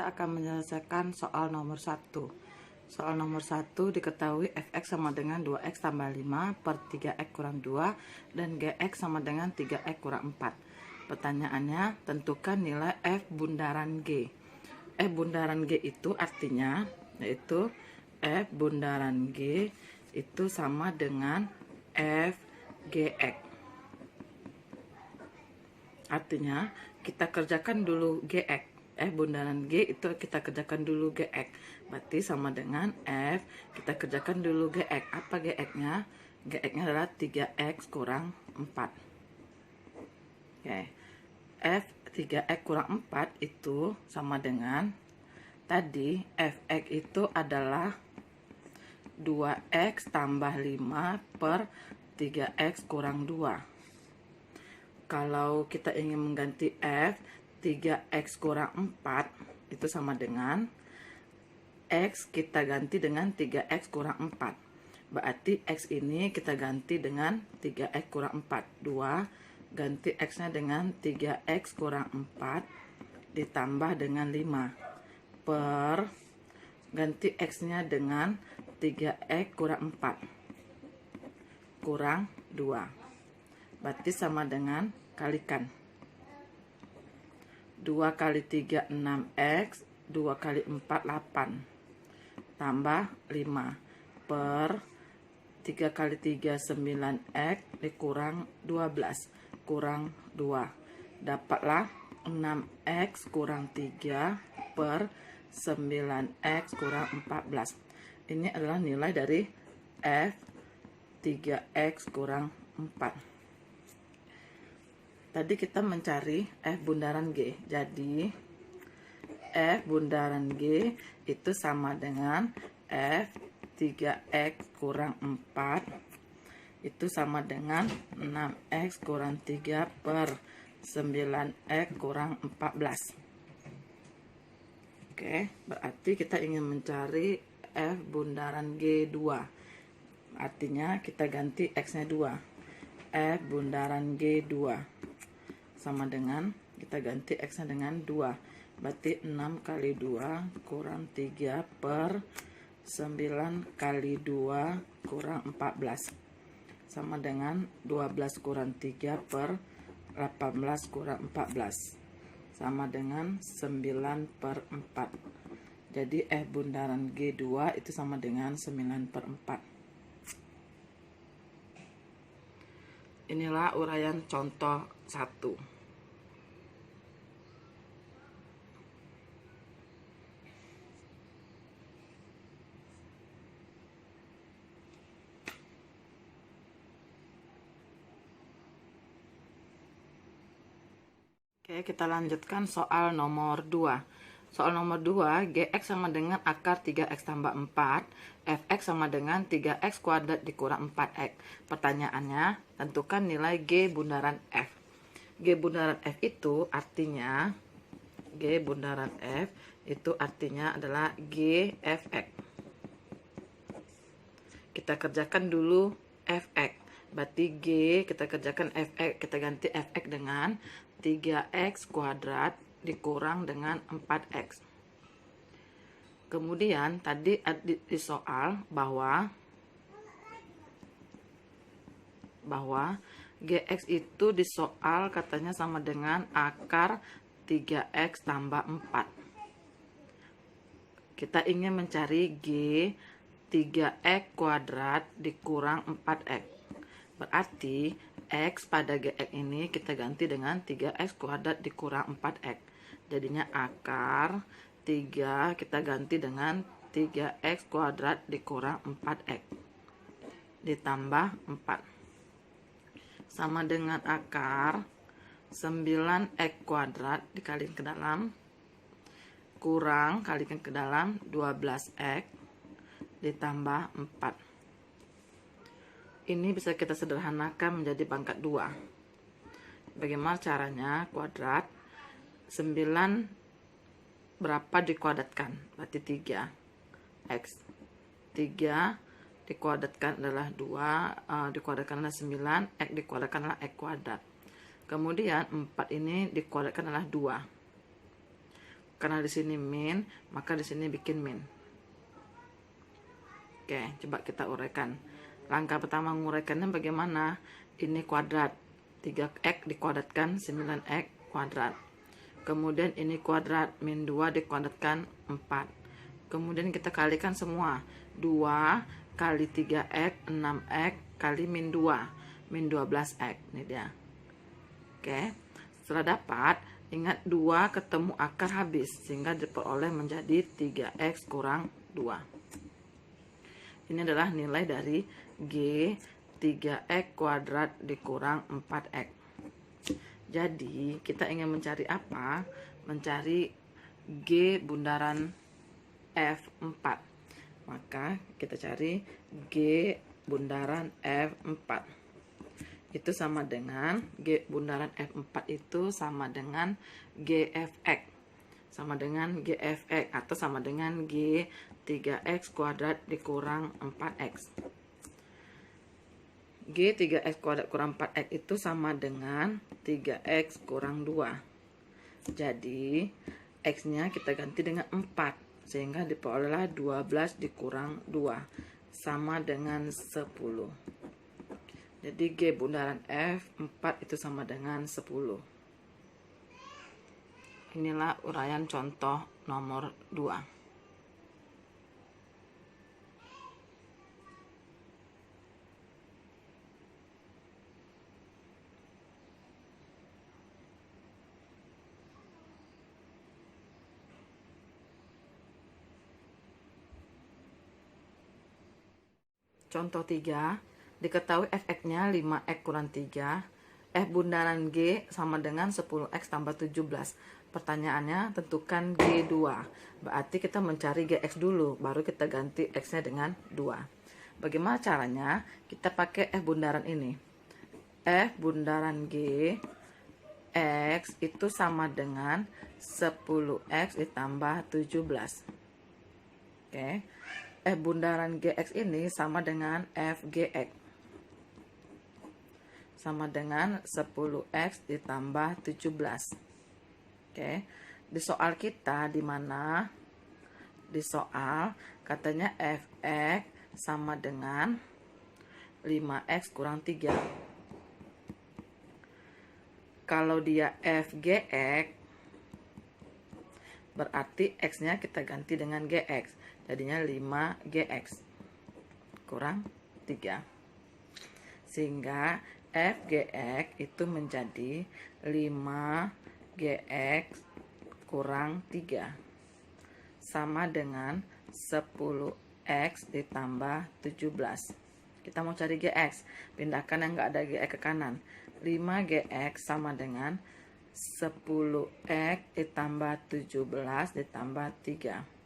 kita akan menyelesaikan soal nomor 1. Soal nomor 1 diketahui fx sama dengan 2x tambah 5 per 3x kurang 2 dan gx sama dengan 3x kurang 4. Pertanyaannya, tentukan nilai f bundaran g. F bundaran g itu artinya yaitu f bundaran g itu sama dengan f gx. Artinya kita kerjakan dulu gx. F bundaran G itu kita kerjakan dulu gx. Berarti sama dengan F kita kerjakan dulu gx. Apa gx-nya? Gx-nya adalah 3x kurang 4. Oke. F 3x kurang 4 itu sama dengan tadi fx itu adalah 2x tambah 5 per 3x kurang 2. Kalau kita ingin mengganti F, 3x kurang 4 itu sama dengan X kita ganti dengan 3x kurang 4. Berarti X ini kita ganti dengan 3x kurang 4. 2 ganti X-nya dengan 3x kurang 4 ditambah dengan 5 per ganti X-nya dengan 3x kurang 4 kurang 2. Berarti sama dengan kalikan 2 kali 3 6x, 2 kali 4 8 tambah 5 per 3 kali 3 9x dikurang 12 kurang 2. Dapatlah 6x kurang 3 per 9x kurang 14. Ini adalah nilai dari f 3x kurang 4. Tadi kita mencari F bundaran G. Jadi F bundaran G itu sama dengan F 3x kurang 4 itu sama dengan 6x kurang 3 per 9x kurang 14. Oke, berarti kita ingin mencari F bundaran G2. Artinya kita ganti X-nya 2. F bundaran G2 sama dengan kita ganti X-nya dengan 2. Berarti 6 kali 2 kurang 3 per 9 kali 2 kurang 14. Sama dengan 12 kurang 3 per 18 kurang 14. Sama dengan 9 per 4. Jadi F bundaran G2 itu sama dengan 9 per 4. Inilah uraian contoh 1. Oke, kita lanjutkan soal nomor 2. Soal nomor 2, gx sama dengan akar 3x tambah 4, fx sama dengan 3x kuadrat dikurang 4x. Pertanyaannya, tentukan nilai g bundaran f. G bundaran f itu artinya, g bundaran f itu artinya adalah g fx. Kita kerjakan dulu fx. Berarti g kita kerjakan fx, kita ganti fx dengan 3x kuadrat dikurang dengan 4x. Kemudian tadi di soal bahwa gx itu di soal katanya sama dengan akar 3x tambah 4. Kita ingin mencari g 3x kuadrat dikurang 4x. Berarti x pada gx ini kita ganti dengan 3x kuadrat dikurang 4x. Jadinya akar 3 kita ganti dengan 3x kuadrat dikurang 4x ditambah 4 sama dengan akar 9x kuadrat dikalikan ke dalam kurang kalikan ke dalam 12x ditambah 4. Ini bisa kita sederhanakan menjadi pangkat 2. Bagaimana caranya? Kuadrat 9 berapa dikuadratkan? Berarti 3. X 3 dikuadratkan adalah 2, dikuadratkan adalah 9, X dikuadratkan adalah X kuadrat. Kemudian 4 ini dikuadratkan adalah 2. Karena di sini min, maka di sini bikin min. Oke, coba kita uraikan. Langkah pertama menguraikannya bagaimana? Ini kuadrat. 3x dikuadratkan 9x kuadrat. Kemudian ini kuadrat, min 2 dikuadratkan 4. Kemudian kita kalikan semua. 2 kali 3x, 6x kali min 2. Min 12x. Ini dia. Oke. Setelah dapat, ingat 2 ketemu akar habis. Sehingga diperoleh menjadi 3x kurang 2. Ini adalah nilai dari G 3x kuadrat dikurang 4x. Jadi kita ingin mencari apa? Mencari G bundaran F4. Maka kita cari G bundaran F4. Itu sama dengan G bundaran F4 itu sama dengan GFX. Sama dengan GFX atau sama dengan G 3x kuadrat dikurang 4x. G 3x kuadrat kurang 4x itu sama dengan 3x kurang 2. Jadi x-nya kita ganti dengan 4. Sehingga diperolehlah 12 dikurang 2. Sama dengan 10. Jadi G bundaran F4 itu sama dengan 10. Inilah uraian contoh nomor 2. Contoh 3, diketahui fx-nya 5x kurang 3, f bundaran G sama dengan 10x tambah 17. Pertanyaannya, tentukan G2. Berarti kita mencari Gx dulu, baru kita ganti x-nya dengan 2. Bagaimana caranya? Kita pakai f bundaran ini. F bundaran G, x itu sama dengan 10x ditambah 17. Oke. F bundaran Gx ini sama dengan Fgx. Sama dengan 10x ditambah 17. Oke. Di soal kita di mana? Di soal katanya Fx sama dengan 5x kurang 3. Kalau dia Fgx, berarti x-nya kita ganti dengan Gx. Jadinya 5Gx kurang 3. Sehingga Fgx itu menjadi 5Gx kurang 3. Sama dengan 10x ditambah 17. Kita mau cari Gx. Pindahkan yang nggak ada Gx ke kanan. 5Gx sama dengan 10x ditambah 17 ditambah 3.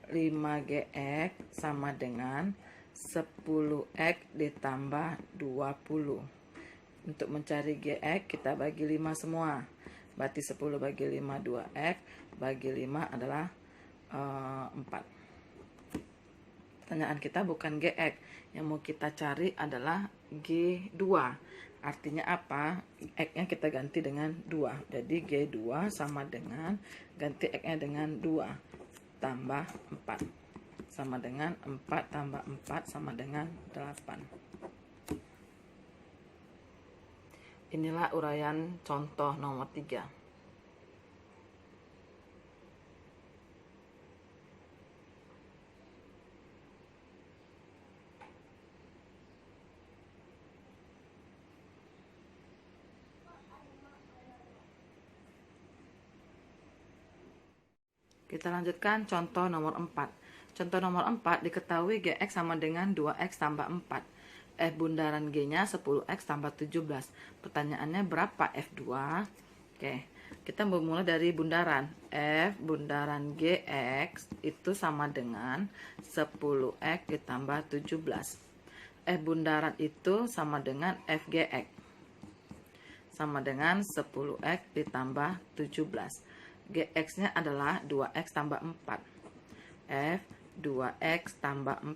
5Gx sama dengan 10x ditambah 20. Untuk mencari Gx kita bagi 5 semua. Berarti 10 bagi 5 2x, bagi 5 adalah 4. Pertanyaan kita bukan Gx. Yang mau kita cari adalah G2. Artinya apa? X-nya kita ganti dengan 2. Jadi G2 sama dengan ganti X-nya dengan 2. Tambah 4 sama dengan 4 tambah 4 sama dengan 8. Inilah uraian contoh nomor 3. Kita lanjutkan contoh nomor 4. Contoh nomor 4 diketahui Gx sama dengan 2x tambah 4. F bundaran G-nya 10x tambah 17. Pertanyaannya berapa F2? Oke, kita bermula dari bundaran. F bundaran Gx itu sama dengan 10x ditambah 17. F bundaran itu sama dengan Fgx. Sama dengan 10x ditambah 17. Gx-nya adalah 2x tambah 4. F 2x tambah 4.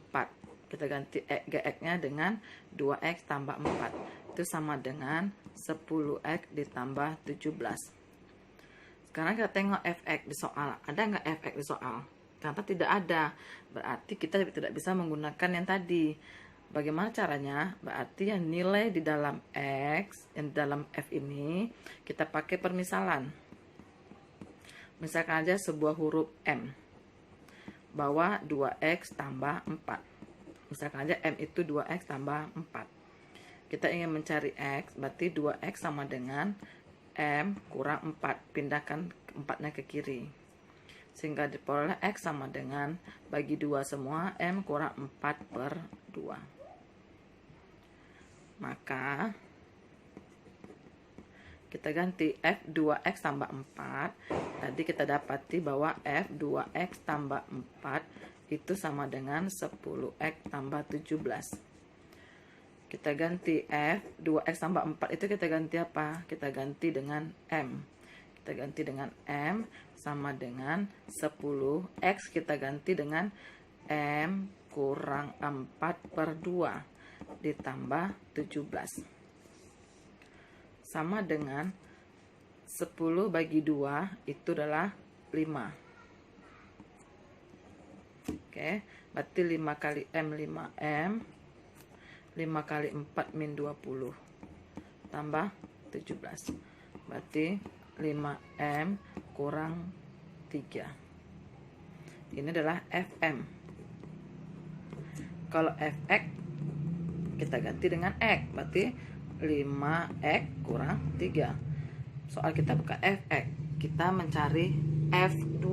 Kita ganti Gx-nya dengan 2x tambah 4. Itu sama dengan 10x ditambah 17. Sekarang kita tengok fx di soal. Ada nggak fx di soal? Ternyata tidak ada. Berarti kita tidak bisa menggunakan yang tadi. Bagaimana caranya? Berarti yang nilai di dalam x, yang di dalam f ini, kita pakai permisalan. Misalkan aja sebuah huruf m. Bahwa 2x tambah 4. Misalkan aja m itu 2x tambah 4. Kita ingin mencari x, berarti 2x sama dengan m kurang 4. Pindahkan 4-nya ke kiri. Sehingga diperoleh x sama dengan bagi 2 semua m kurang 4 per 2. Maka kita ganti f2x tambah 4. Tadi kita dapati bahwa f2x tambah 4 itu sama dengan 10x tambah 17. Kita ganti f2x tambah 4 itu kita ganti apa? Kita ganti dengan m. Kita ganti dengan m sama dengan 10x kita ganti dengan m kurang 4 per 2 ditambah 17. Sama dengan 10 bagi 2 itu adalah 5. Oke, berarti 5 kali m 5m. 5 kali 4 min 20 tambah 17. Berarti 5m kurang 3. Ini adalah fm. Kalau fx kita ganti dengan x, berarti 5x kurang 3. Soal kita bukan fx, kita mencari f2.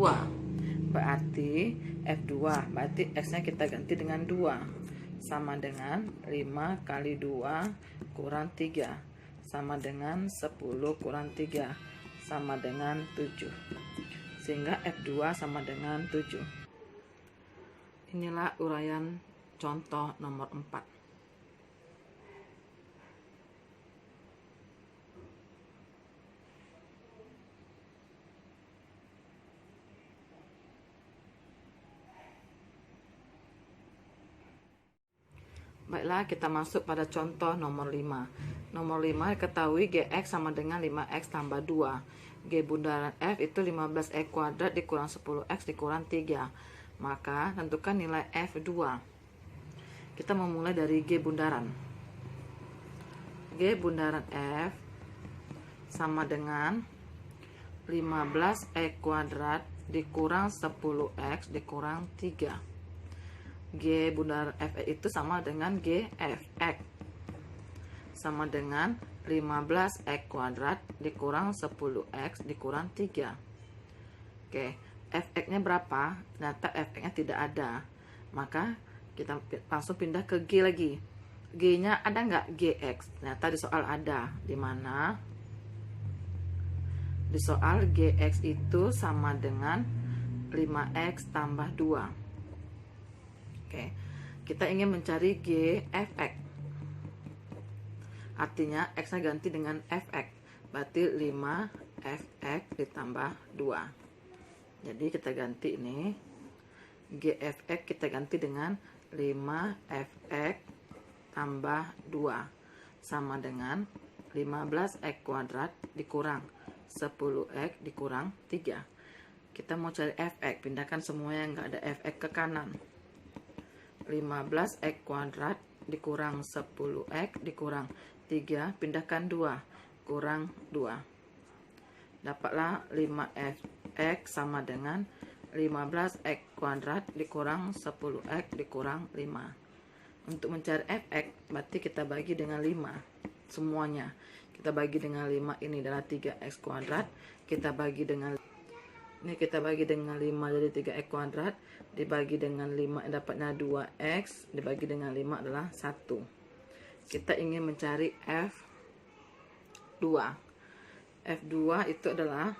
Berarti f2, berarti x-nya kita ganti dengan 2. Sama dengan 5 kali 2 kurang 3. Sama dengan 10 kurang 3. Sama dengan 7. Sehingga f2 sama dengan 7. Inilah uraian contoh nomor 4. Baiklah, kita masuk pada contoh nomor 5. Nomor 5 ketahui gx sama dengan 5x tambah 2. G bundaran f itu 15x kuadrat dikurang 10x dikurang 3. Maka tentukan nilai f2. Kita memulai dari G bundaran. G bundaran f sama dengan 15x kuadrat dikurang 10x dikurang 3. G bundaran f itu sama dengan G fx sama dengan 15x kuadrat dikurang 10x dikurang 3. Oke, fx nya berapa? Ternyata fx nya tidak ada. Maka kita langsung pindah ke G lagi. G nya ada nggak? Gx. Ternyata di soal ada. Di mana? Di soal gx itu sama dengan 5x tambah 2. Oke, kita ingin mencari g fx. Artinya x-nya ganti dengan fx. Berarti 5 fx ditambah 2. Jadi kita ganti ini. G fx kita ganti dengan 5 fx tambah 2. Sama dengan 15x kuadrat dikurang 10x dikurang 3. Kita mau cari fx. Pindahkan semua yang nggak ada fx ke kanan. 15x kuadrat dikurang 10x dikurang 3, pindahkan 2, kurang 2. Dapatlah 5fx sama dengan 15x kuadrat dikurang 10x dikurang 5. Untuk mencari fx, berarti kita bagi dengan 5 semuanya. Kita bagi dengan 5, ini adalah 3x kuadrat. Kita bagi dengan ini kita bagi dengan 5 jadi 3x kuadrat. Dibagi dengan 5 dapatnya 2x. Dibagi dengan 5 adalah 1. Kita ingin mencari F2. F2 itu adalah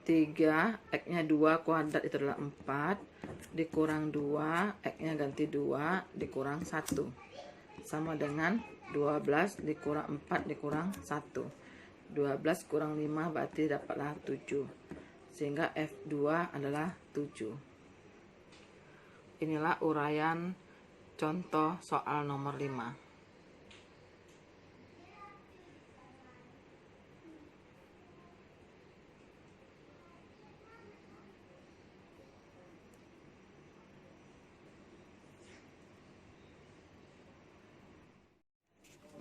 3, x-nya 2 kuadrat itu adalah 4. Dikurang 2, x-nya ganti 2, dikurang 1. Sama dengan 12 dikurang 4 dikurang 1. 12 kurang 5 berarti dapatlah 7. Sehingga F2 adalah 7. Inilah uraian contoh soal nomor 5.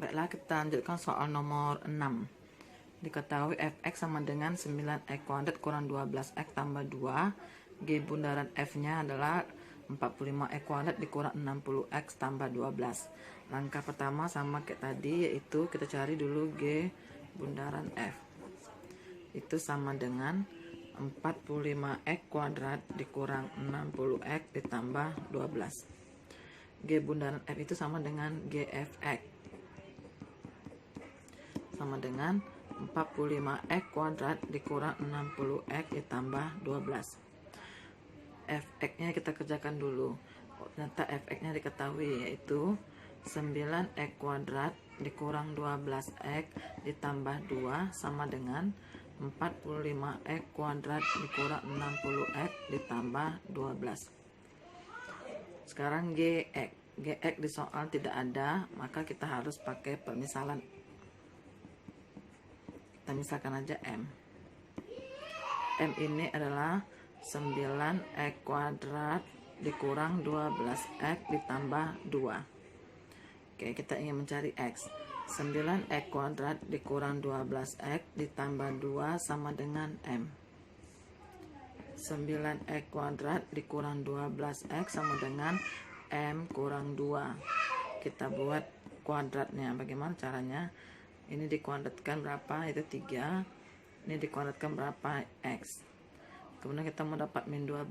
Baiklah, kita lanjutkan soal nomor 6. Diketahui fx sama dengan 9x kuadrat kurang 12x tambah 2. G bundaran f-nya adalah 45x kuadrat dikurang 60x tambah 12. Langkah pertama sama kayak tadi, yaitu kita cari dulu G bundaran f. Itu sama dengan 45x kuadrat dikurang 60x ditambah 12. G bundaran f itu sama dengan GFX, sama dengan 45x kuadrat dikurang 60x ditambah 12. Fx-nya kita kerjakan dulu. Ternyata Fx-nya diketahui, yaitu 9x kuadrat dikurang 12x ditambah 2 sama dengan 45x kuadrat dikurang 60x ditambah 12. Sekarang Gx. Gx di soal tidak ada, maka kita harus pakai permisalan. Kita misalkan aja M. M ini adalah 9x kuadrat dikurang 12x ditambah 2. Oke, kita ingin mencari X. 9x kuadrat dikurang 12x ditambah 2 sama dengan M. 9x kuadrat dikurang 12x sama dengan M kurang 2. Kita buat kuadratnya. Bagaimana caranya? Ini dikuadratkan berapa? Itu 3. Ini dikuadratkan berapa? X. Kemudian kita mau dapat min 12.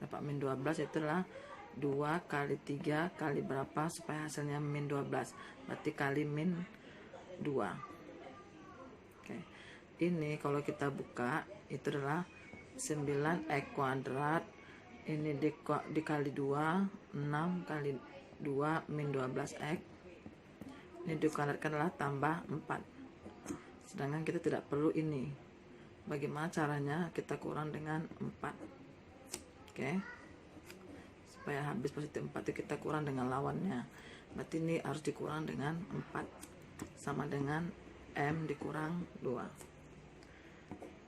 Dapat min 12 itulah 2 kali 3 kali berapa supaya hasilnya min 12. Berarti kali min 2. Oke. Ini kalau kita buka itu adalah 9x kuadrat, ini dikali 2, 6 kali 2 min 12x. Ini dikuadratkan adalah tambah 4. Sedangkan kita tidak perlu ini. Bagaimana caranya? Kita kurang dengan 4. Oke. Supaya habis positif 4 itu kita kurang dengan lawannya. Berarti ini harus dikurang dengan 4. Sama dengan M dikurang 2.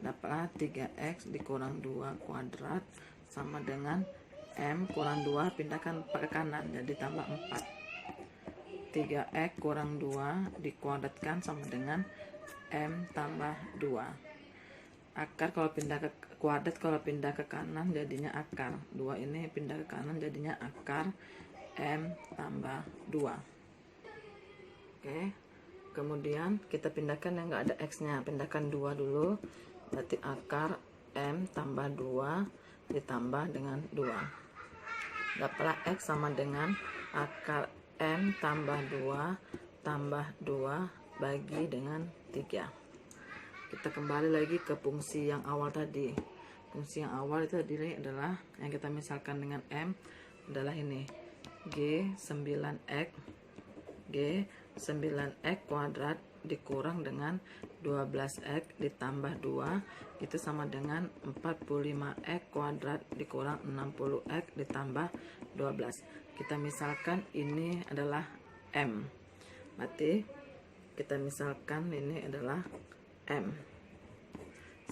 Dapatlah 3x dikurang 2 kuadrat sama dengan M kurang 2, pindahkan ke kanan jadi tambah 4. 3x kurang 2 dikuadratkan sama dengan M tambah 2. Akar kalau pindah ke kuadrat, kalau pindah ke kanan jadinya akar. 2 ini pindah ke kanan jadinya akar M tambah 2. Oke. Kemudian kita pindahkan yang enggak ada x-nya, pindahkan 2 dulu. Berarti akar M tambah 2 ditambah dengan 2. Dapatlah X sama dengan akar M tambah 2 tambah 2 bagi dengan 3. Kita kembali lagi ke fungsi yang awal tadi. Fungsi yang awal itu tadi adalah yang kita misalkan dengan M adalah ini. G 9x kuadrat dikurang dengan 12x ditambah 2 itu sama dengan 45x kuadrat dikurang 60x ditambah 12. Kita misalkan ini adalah M. Berarti kita misalkan ini adalah M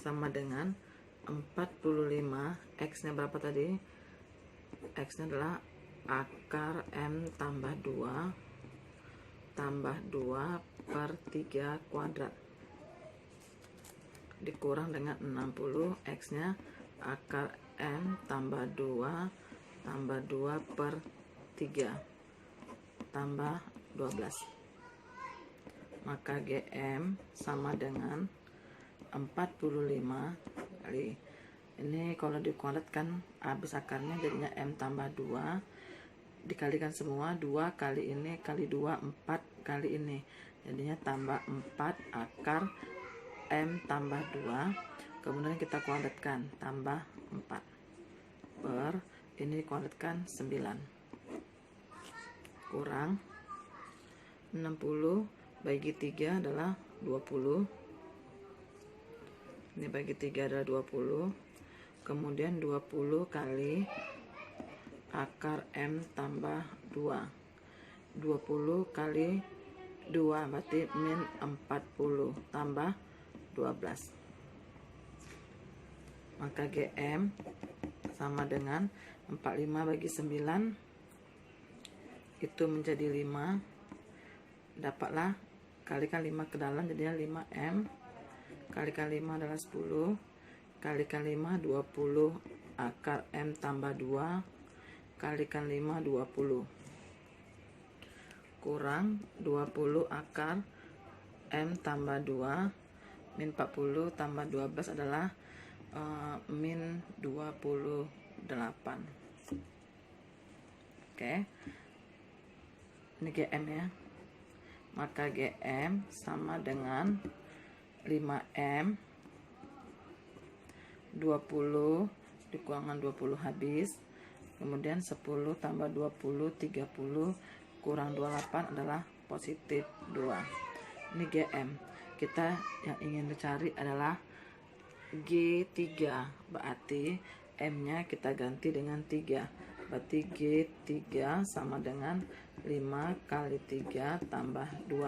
sama dengan 45. X nya berapa tadi? X nya adalah akar M tambah 2 per 3 kuadrat dikurang dengan 60. X nya akar M tambah 2 per 3 tambah 12. Maka GM sama dengan 45 kali ini, kalau dikuadratkan habis akarnya jadinya M tambah 2 dikalikan semua, 2 kali ini kali 2 4 kali ini jadinya tambah 4 akar M tambah 2. Kemudian kita kuadratkan tambah 4 per ini dikuadratkan 9 kurang 60 bagi 3 adalah 20. Ini bagi 3 adalah 20. Kemudian 20 kali akar M tambah 2. 20 kali 2 berarti min 40 tambah 12. Maka GM sama dengan 45 bagi 9 itu menjadi 5. Dapatlah kalikan 5 ke dalam jadinya 5M, kalikan 5 adalah 10, kalikan 5 20 akar M tambah 2, kalikan 5 20, kurang 20 akar M tambah 2, min 40 tambah 12 adalah min 28. Oke, ini GM ya, maka GM sama dengan 5M 20 dikurangan 20 habis, kemudian 10 tambah 20 30 kurang 28 adalah positif 2. Ini GM. Kita yang ingin dicari adalah G3, berarti M nya kita ganti dengan 3, berarti G3 sama dengan 5 kali 3 tambah 2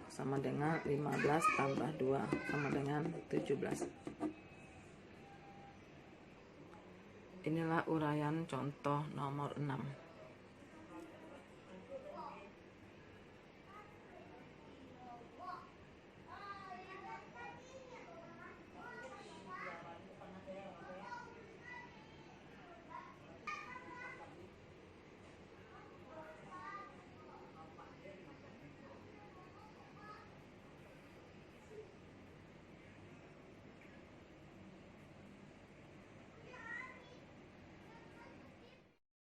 sama dengan 15 tambah 2 sama dengan 17. Inilah uraian contoh nomor 6.